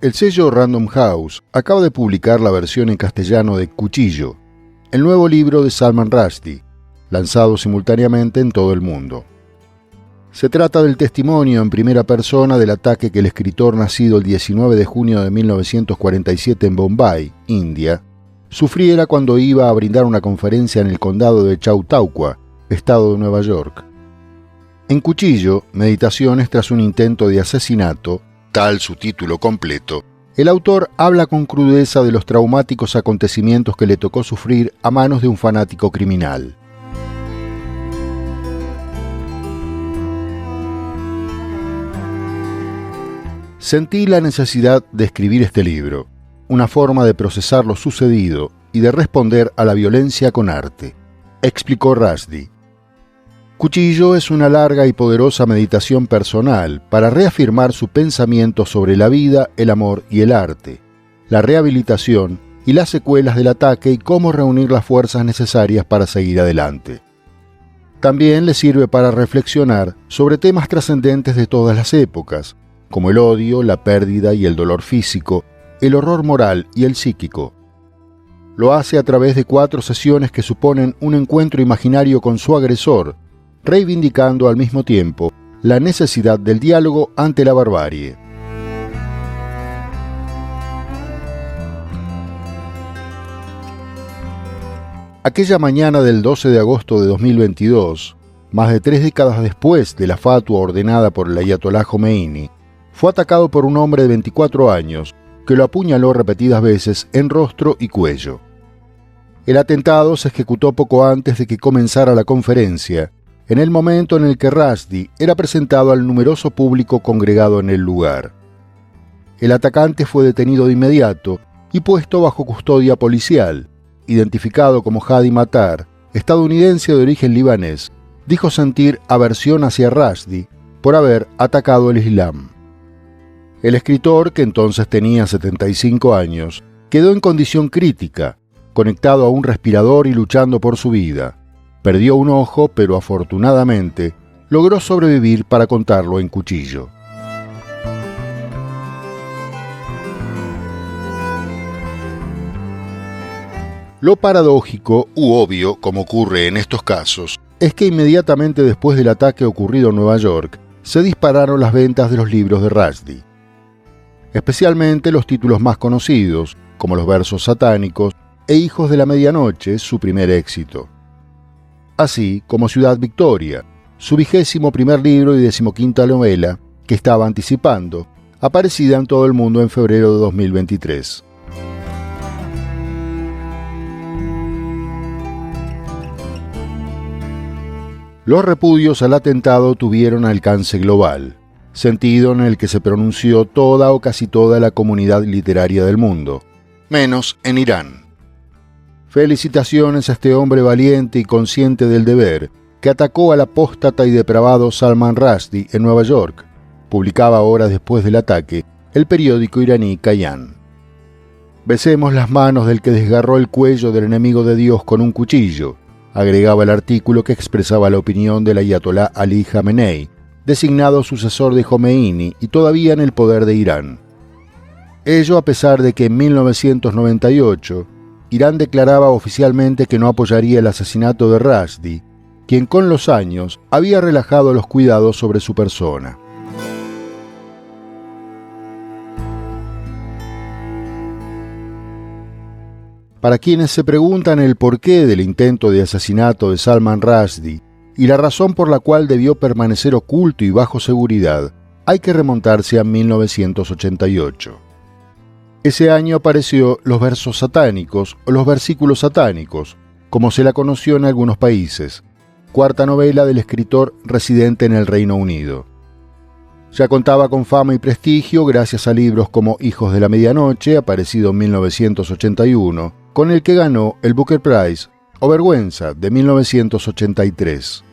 El sello Random House acaba de publicar la versión en castellano de Cuchillo, el nuevo libro de Salman Rushdie, lanzado simultáneamente en todo el mundo. Se trata del testimonio en primera persona del ataque que el escritor nacido el 19 de junio de 1947 en Bombay, India, sufriera cuando iba a brindar una conferencia en el condado de Chautauqua, estado de Nueva York. En Cuchillo, Meditaciones tras un intento de asesinato, tal su título completo, el autor habla con crudeza de los traumáticos acontecimientos que le tocó sufrir a manos de un fanático criminal. Sentí la necesidad de escribir este libro, una forma de procesar lo sucedido y de responder a la violencia con arte, explicó Rushdie. Cuchillo es una larga y poderosa meditación personal para reafirmar su pensamiento sobre la vida, el amor y el arte, la rehabilitación y las secuelas del ataque y cómo reunir las fuerzas necesarias para seguir adelante. También le sirve para reflexionar sobre temas trascendentes de todas las épocas, como el odio, la pérdida y el dolor físico, el horror moral y el psíquico. Lo hace a través de 4 sesiones que suponen un encuentro imaginario con su agresor, reivindicando al mismo tiempo la necesidad del diálogo ante la barbarie. Aquella mañana del 12 de agosto de 2022, más de 3 décadas después de la fatua ordenada por el ayatolá Jomeini, fue atacado por un hombre de 24 años que lo apuñaló repetidas veces en rostro y cuello. El atentado se ejecutó poco antes de que comenzara la conferencia, en el momento en el que Rushdie era presentado al numeroso público congregado en el lugar. El atacante fue detenido de inmediato y puesto bajo custodia policial. Identificado como Hadi Matar, estadounidense de origen libanés, dijo sentir aversión hacia Rushdie por haber atacado el Islam. El escritor, que entonces tenía 75 años, quedó en condición crítica, conectado a un respirador y luchando por su vida. Perdió un ojo, pero afortunadamente logró sobrevivir para contarlo en Cuchillo. Lo paradójico u obvio, como ocurre en estos casos, es que inmediatamente después del ataque ocurrido en Nueva York, se dispararon las ventas de los libros de Rushdie. Especialmente los títulos más conocidos, como Los versos satánicos e Hijos de la medianoche, su primer éxito. Así como Ciudad Victoria, su 21º libro y 15ª novela, que estaba anticipando, aparecida en todo el mundo en febrero de 2023. Los repudios al atentado tuvieron alcance global, sentido en el que se pronunció toda o casi toda la comunidad literaria del mundo, menos en Irán. Felicitaciones a este hombre valiente y consciente del deber, que atacó al apóstata y depravado Salman Rushdie en Nueva York, publicaba horas después del ataque el periódico iraní Kayan. Besemos las manos del que desgarró el cuello del enemigo de Dios con un cuchillo, agregaba el artículo que expresaba la opinión del ayatolá Ali Jamenei, designado sucesor de Jomeini y todavía en el poder de Irán. Ello a pesar de que en 1998 Irán declaraba oficialmente que no apoyaría el asesinato de Rushdie, quien con los años había relajado los cuidados sobre su persona. Para quienes se preguntan el porqué del intento de asesinato de Salman Rushdie y la razón por la cual debió permanecer oculto y bajo seguridad, hay que remontarse a 1988. Ese año apareció Los versos satánicos o Los versículos satánicos, como se la conoció en algunos países, 4ª novela del escritor residente en el Reino Unido. Ya contaba con fama y prestigio gracias a libros como Hijos de la medianoche, aparecido en 1981, con el que ganó el Booker Prize, o Vergüenza, de 1983.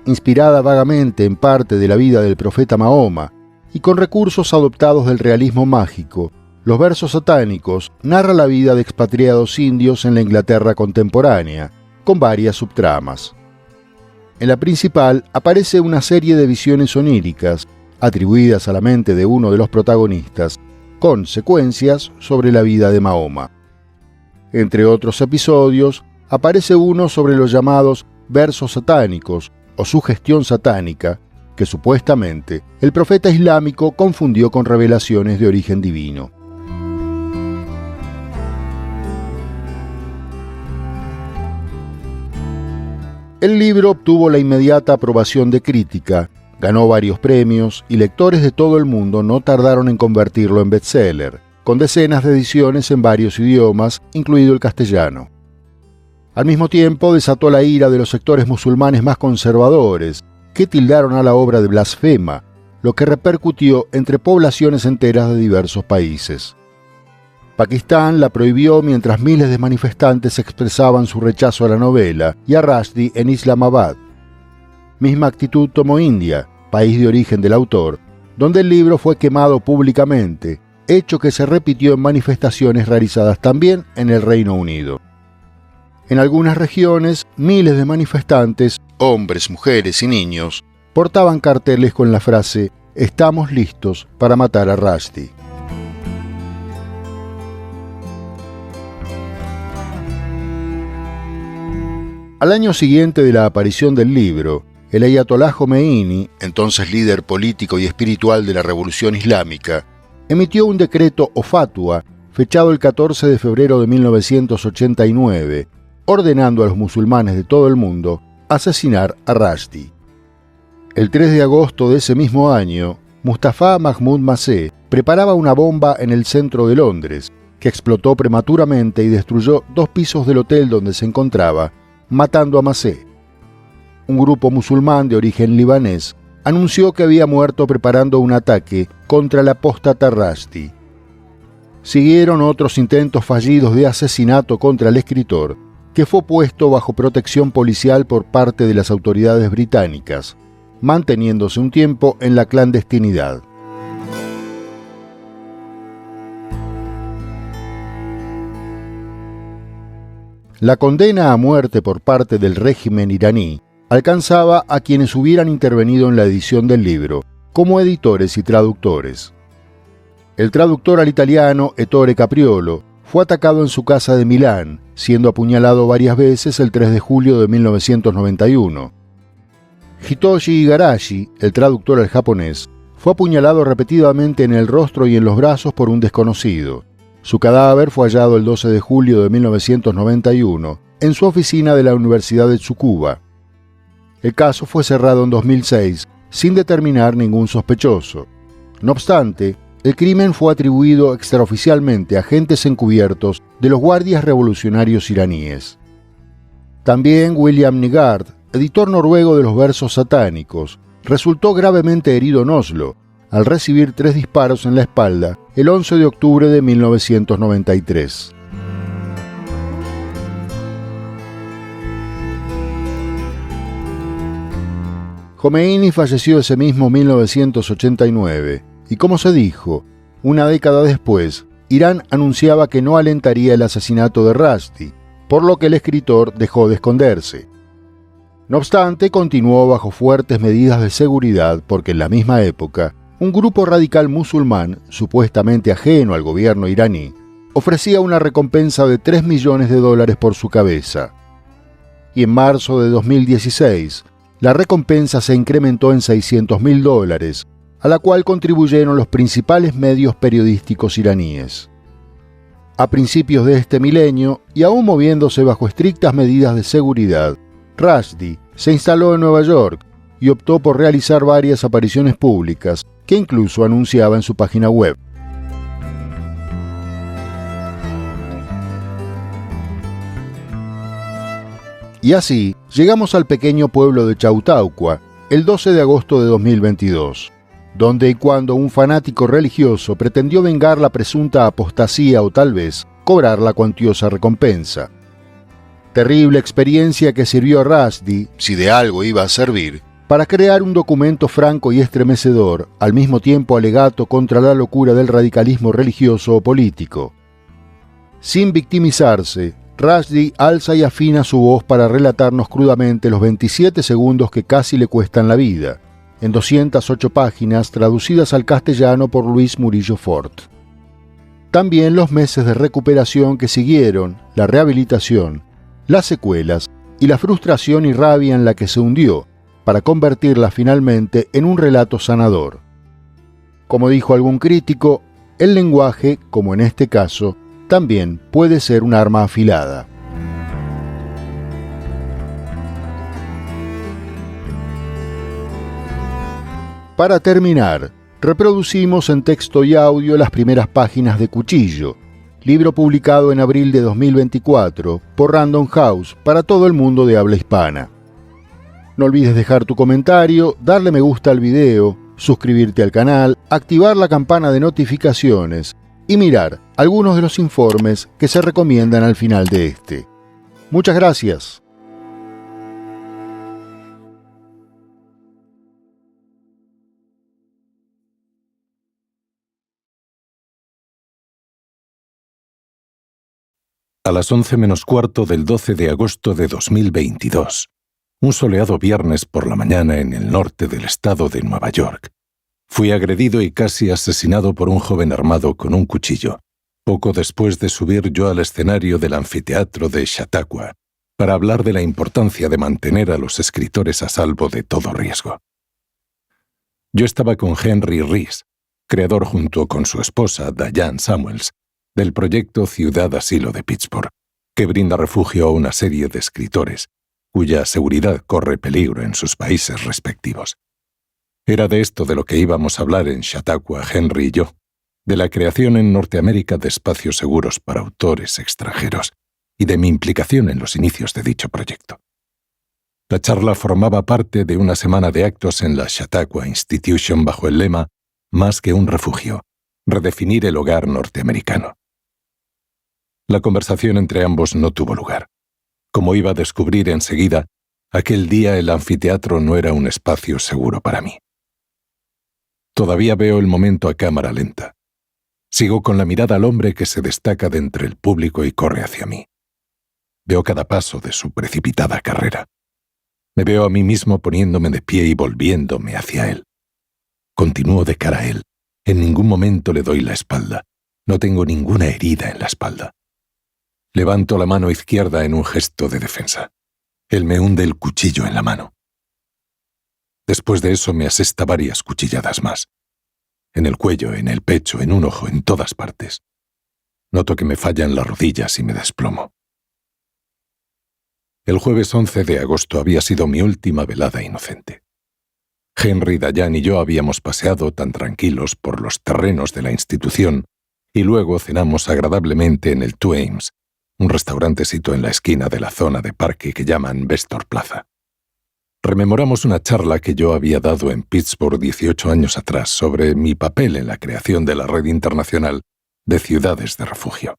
Inspirada vagamente en parte de la vida del profeta Mahoma y con recursos adoptados del realismo mágico, Los versos satánicos narra la vida de expatriados indios en la Inglaterra contemporánea, con varias subtramas. En la principal aparece una serie de visiones oníricas, atribuidas a la mente de uno de los protagonistas, con secuencias sobre la vida de Mahoma. Entre otros episodios, aparece uno sobre los llamados versos satánicos o sugestión satánica, que supuestamente el profeta islámico confundió con revelaciones de origen divino. El libro obtuvo la inmediata aprobación de crítica, ganó varios premios y lectores de todo el mundo no tardaron en convertirlo en bestseller, con decenas de ediciones en varios idiomas, incluido el castellano. Al mismo tiempo desató la ira de los sectores musulmanes más conservadores, que tildaron a la obra de blasfema, lo que repercutió entre poblaciones enteras de diversos países. Pakistán la prohibió mientras miles de manifestantes expresaban su rechazo a la novela y a Rushdie en Islamabad. Misma actitud tomó India, país de origen del autor, donde el libro fue quemado públicamente, hecho que se repitió en manifestaciones realizadas también en el Reino Unido. En algunas regiones, miles de manifestantes, hombres, mujeres y niños, portaban carteles con la frase «Estamos listos para matar a Rushdie». Al año siguiente de la aparición del libro, el ayatolá Jomeini, entonces líder político y espiritual de la Revolución Islámica, emitió un decreto o fatua fechado el 14 de febrero de 1989, ordenando a los musulmanes de todo el mundo asesinar a Rushdie. El 3 de agosto de ese mismo año, Mustafa Mahmoud Maseh preparaba una bomba en el centro de Londres, que explotó prematuramente y destruyó 2 pisos del hotel donde se encontraba, matando a Maseh. Un grupo musulmán de origen libanés anunció que había muerto preparando un ataque contra el apóstata Rushdie. Siguieron otros intentos fallidos de asesinato contra el escritor, que fue puesto bajo protección policial por parte de las autoridades británicas, manteniéndose un tiempo en la clandestinidad. La condena a muerte por parte del régimen iraní alcanzaba a quienes hubieran intervenido en la edición del libro, como editores y traductores. El traductor al italiano Ettore Capriolo fue atacado en su casa de Milán, siendo apuñalado varias veces el 3 de julio de 1991. Hitoshi Igarashi, el traductor al japonés, fue apuñalado repetidamente en el rostro y en los brazos por un desconocido. Su cadáver fue hallado el 12 de julio de 1991 en su oficina de la Universidad de Tsukuba. El caso fue cerrado en 2006 sin determinar ningún sospechoso. No obstante, el crimen fue atribuido extraoficialmente a agentes encubiertos de los guardias revolucionarios iraníes. También William Nygaard, editor noruego de los versos satánicos, resultó gravemente herido en Oslo, al recibir 3 disparos en la espalda el 11 de octubre de 1993. Jomeini falleció ese mismo 1989, y como se dijo, una década después, Irán anunciaba que no alentaría el asesinato de Rushdie, por lo que el escritor dejó de esconderse. No obstante, continuó bajo fuertes medidas de seguridad porque en la misma época, un grupo radical musulmán, supuestamente ajeno al gobierno iraní, ofrecía una recompensa de $3 millones por su cabeza. Y en marzo de 2016, la recompensa se incrementó en $600.000, a la cual contribuyeron los principales medios periodísticos iraníes. A principios de este milenio, y aún moviéndose bajo estrictas medidas de seguridad, Rushdie se instaló en Nueva York y optó por realizar varias apariciones públicas, que incluso anunciaba en su página web. Y así, llegamos al pequeño pueblo de Chautauqua, el 12 de agosto de 2022, donde y cuando un fanático religioso pretendió vengar la presunta apostasía o tal vez cobrar la cuantiosa recompensa. Terrible experiencia que sirvió a Rushdie, si de algo iba a servir, para crear un documento franco y estremecedor, al mismo tiempo alegato contra la locura del radicalismo religioso o político. Sin victimizarse, Rushdie alza y afina su voz para relatarnos crudamente los 27 segundos que casi le cuestan la vida, en 208 páginas traducidas al castellano por Luis Murillo Fort. También los meses de recuperación que siguieron, la rehabilitación, las secuelas y la frustración y rabia en la que se hundió, para convertirla finalmente en un relato sanador. Como dijo algún crítico, el lenguaje, como en este caso, también puede ser un arma afilada. Para terminar, reproducimos en texto y audio las primeras páginas de Cuchillo, libro publicado en abril de 2024 por Random House para todo el mundo de habla hispana. No olvides dejar tu comentario, darle me gusta al video, suscribirte al canal, activar la campana de notificaciones y mirar algunos de los informes que se recomiendan al final de este. Muchas gracias. A las 11 menos cuarto del 12 de agosto de 2022, un soleado viernes por la mañana en el norte del estado de Nueva York, fui agredido y casi asesinado por un joven armado con un cuchillo, poco después de subir yo al escenario del anfiteatro de Chautauqua para hablar de la importancia de mantener a los escritores a salvo de todo riesgo. Yo estaba con Henry Rees, creador junto con su esposa, Diane Samuels, del proyecto Ciudad Asilo de Pittsburgh, que brinda refugio a una serie de escritores, cuya seguridad corre peligro en sus países respectivos. Era de esto de lo que íbamos a hablar en Chautauqua, Henry y yo, de la creación en Norteamérica de espacios seguros para autores extranjeros y de mi implicación en los inicios de dicho proyecto. La charla formaba parte de una semana de actos en la Chautauqua Institution bajo el lema «Más que un refugio, redefinir el hogar norteamericano». La conversación entre ambos no tuvo lugar. Como iba a descubrir enseguida, aquel día el anfiteatro no era un espacio seguro para mí. Todavía veo el momento a cámara lenta. Sigo con la mirada al hombre que se destaca de entre el público y corre hacia mí. Veo cada paso de su precipitada carrera. Me veo a mí mismo poniéndome de pie y volviéndome hacia él. Continúo de cara a él. En ningún momento le doy la espalda. No tengo ninguna herida en la espalda. Levanto la mano izquierda en un gesto de defensa. Él me hunde el cuchillo en la mano. Después de eso me asesta varias cuchilladas más. En el cuello, en el pecho, en un ojo, en todas partes. Noto que me fallan las rodillas y me desplomo. El jueves 11 de agosto había sido mi última velada inocente. Henry, Diane y yo habíamos paseado tan tranquilos por los terrenos de la institución y luego cenamos agradablemente en el Two Ames, un restaurantecito en la esquina de la zona de parque que llaman Vestor Plaza. Rememoramos una charla que yo había dado en Pittsburgh 18 años atrás sobre mi papel en la creación de la red internacional de ciudades de refugio.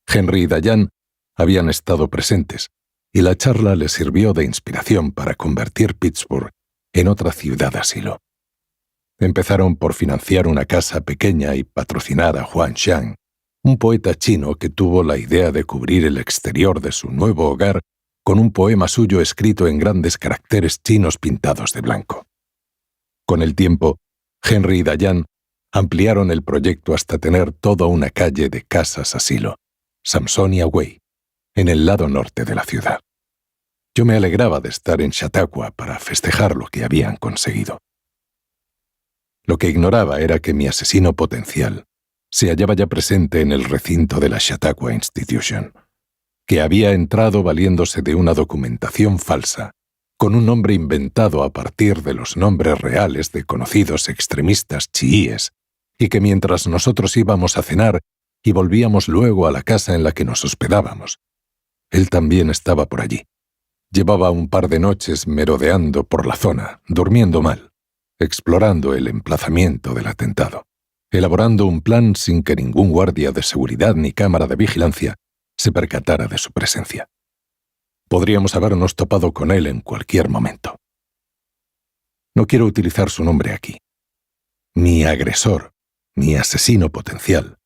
Henry y Diane habían estado presentes y la charla les sirvió de inspiración para convertir Pittsburgh en otra ciudad asilo. Empezaron por financiar una casa pequeña y patrocinar a Huan Xiang, un poeta chino que tuvo la idea de cubrir el exterior de su nuevo hogar con un poema suyo escrito en grandes caracteres chinos pintados de blanco. Con el tiempo, Henry y Diane ampliaron el proyecto hasta tener toda una calle de casas asilo, Samsonia Way, en el lado norte de la ciudad. Yo me alegraba de estar en Chautauqua para festejar lo que habían conseguido. Lo que ignoraba era que mi asesino potencial se hallaba ya presente en el recinto de la Chautauqua Institution, que había entrado valiéndose de una documentación falsa, con un nombre inventado a partir de los nombres reales de conocidos extremistas chiíes, y que mientras nosotros íbamos a cenar y volvíamos luego a la casa en la que nos hospedábamos, él también estaba por allí. Llevaba un par de noches merodeando por la zona, durmiendo mal, explorando el emplazamiento del atentado, elaborando un plan sin que ningún guardia de seguridad ni cámara de vigilancia se percatara de su presencia. Podríamos habernos topado con él en cualquier momento. No quiero utilizar su nombre aquí. Mi agresor, mi asesino potencial,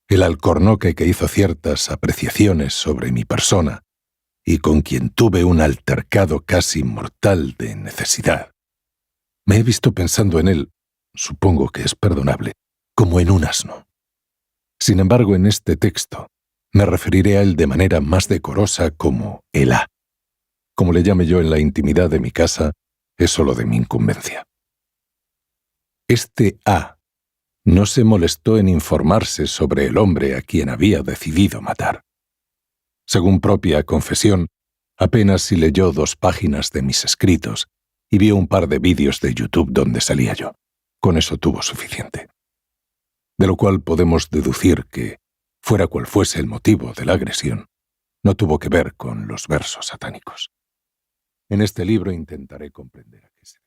el alcornoque que hizo ciertas apreciaciones sobre mi persona y con quien tuve un altercado casi mortal de necesidad. Me he visto pensando en él, supongo que es perdonable, como en un asno. Sin embargo, en este texto me referiré a él de manera más decorosa como el A. Como le llame yo en la intimidad de mi casa, es solo de mi incumbencia. Este A no se molestó en informarse sobre el hombre a quien había decidido matar. Según propia confesión, apenas si leyó 2 páginas de mis escritos y vio un par de vídeos de YouTube donde salía yo. Con eso tuvo suficiente. De lo cual podemos deducir que, fuera cual fuese el motivo de la agresión, no tuvo que ver con los versos satánicos. En este libro intentaré comprender a qué se